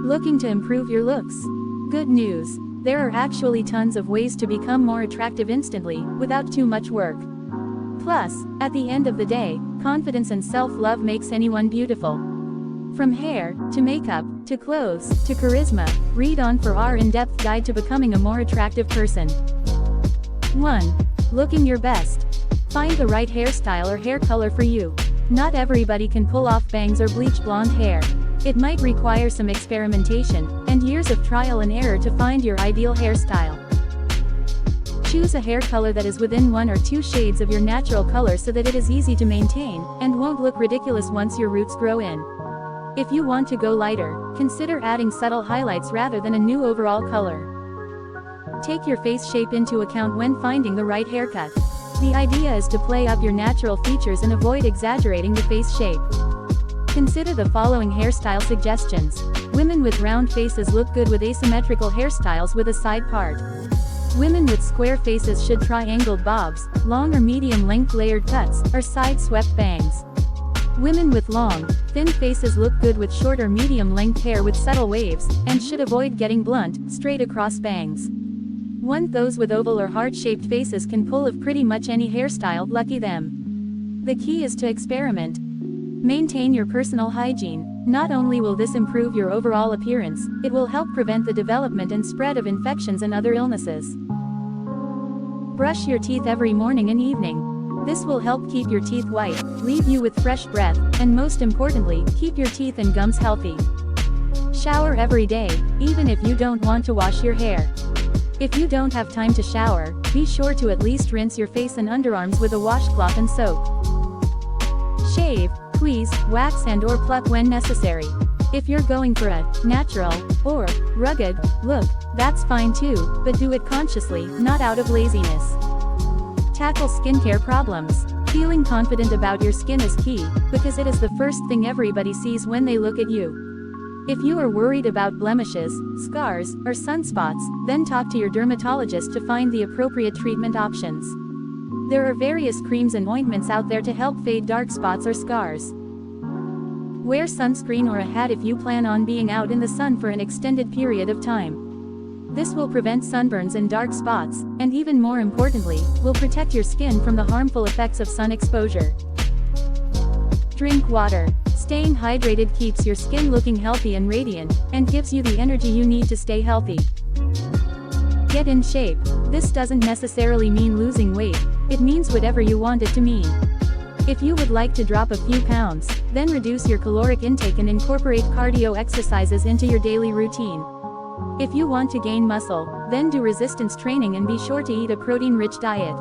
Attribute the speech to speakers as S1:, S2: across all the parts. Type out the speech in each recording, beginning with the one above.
S1: Looking to improve your looks? Good news! There are actually tons of ways to become more attractive instantly, without too much work. Plus, at the end of the day, confidence and self-love makes anyone beautiful. From hair, to makeup, to clothes, to charisma, read on for our in-depth guide to becoming a more attractive person. 1. Looking your best. Find the right hairstyle or hair color for you. Not everybody can pull off bangs or bleach blonde hair. It might require some experimentation, and years of trial and error to find your ideal hairstyle. Choose a hair color that is within 1 or 2 shades of your natural color so that it is easy to maintain, and won't look ridiculous once your roots grow in. If you want to go lighter, consider adding subtle highlights rather than a new overall color. Take your face shape into account when finding the right haircut. The idea is to play up your natural features and avoid exaggerating the face shape. Consider the following hairstyle suggestions. Women with round faces look good with asymmetrical hairstyles with a side part. Women with square faces should try angled bobs, long or medium length layered cuts, or side swept bangs. Women with long, thin faces look good with short or medium length hair with subtle waves, and should avoid getting blunt, straight across bangs. Those with oval or heart-shaped faces can pull off pretty much any hairstyle, lucky them. The key is to experiment. Maintain your personal hygiene. Not only will this improve your overall appearance, it will help prevent the development and spread of infections and other illnesses. Brush your teeth every morning and evening. This will help keep your teeth white, leave you with fresh breath, and most importantly, keep your teeth and gums healthy. Shower every day, even if you don't want to wash your hair. If you don't have time to shower, be sure to at least rinse your face and underarms with a washcloth and soap. Shave, tweeze, wax and/or pluck when necessary. If you're going for a natural or rugged look, that's fine too, but do it consciously, not out of laziness. Tackle skincare problems. Feeling confident about your skin is key, because it is the first thing everybody sees when they look at you. If you are worried about blemishes, scars, or sunspots, then talk to your dermatologist to find the appropriate treatment options. There are various creams and ointments out there to help fade dark spots or scars. Wear sunscreen or a hat if you plan on being out in the sun for an extended period of time. This will prevent sunburns and dark spots, and even more importantly, will protect your skin from the harmful effects of sun exposure. Drink water. Staying hydrated keeps your skin looking healthy and radiant, and gives you the energy you need to stay healthy. Get in shape. This doesn't necessarily mean losing weight, it means whatever you want it to mean. If you would like to drop a few pounds, then reduce your caloric intake and incorporate cardio exercises into your daily routine. If you want to gain muscle, then do resistance training and be sure to eat a protein-rich diet.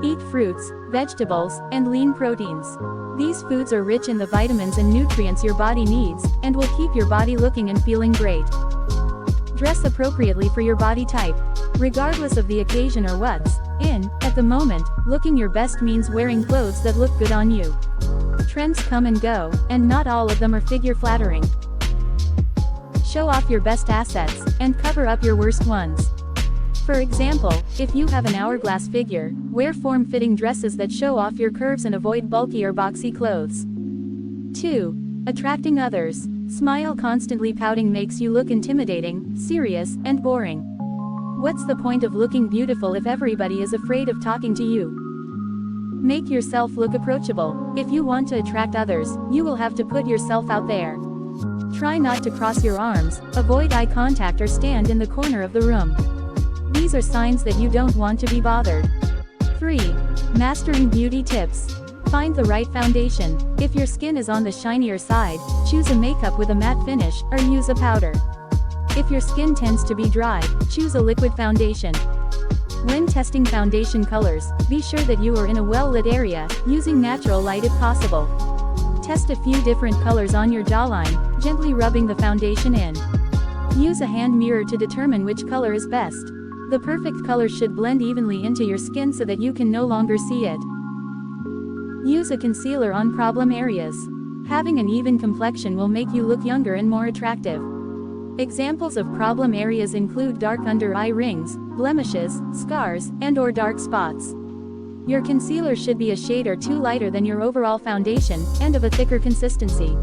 S1: Eat fruits, vegetables, and lean proteins. These foods are rich in the vitamins and nutrients your body needs, and will keep your body looking and feeling great. Dress appropriately for your body type. Regardless of the occasion or what's in at the moment, looking your best means wearing clothes that look good on you. Trends come and go, and not all of them are figure-flattering. Show off your best assets, and cover up your worst ones. For example, if you have an hourglass figure, wear form-fitting dresses that show off your curves and avoid bulky or boxy clothes. 2. Attracting others. Smile. Constantly pouting makes you look intimidating, serious, and boring. What's the point of looking beautiful if everybody is afraid of talking to you? Make yourself look approachable. If you want to attract others, you will have to put yourself out there. Try not to cross your arms, avoid eye contact or stand in the corner of the room. These are signs that you don't want to be bothered. 3. Mastering beauty tips. Find the right foundation. If your skin is on the shinier side, choose a makeup with a matte finish, or use a powder. If your skin tends to be dry, choose a liquid foundation. When testing foundation colors, be sure that you are in a well-lit area, using natural light if possible. Test a few different colors on your jawline, gently rubbing the foundation in. Use a hand mirror to determine which color is best. The perfect color should blend evenly into your skin so that you can no longer see it. Use a concealer on problem areas. Having an even complexion will make you look younger and more attractive. Examples of problem areas include dark under eye rings, blemishes, scars, and/or dark spots. Your concealer should be a shade or two lighter than your overall foundation, and of a thicker consistency.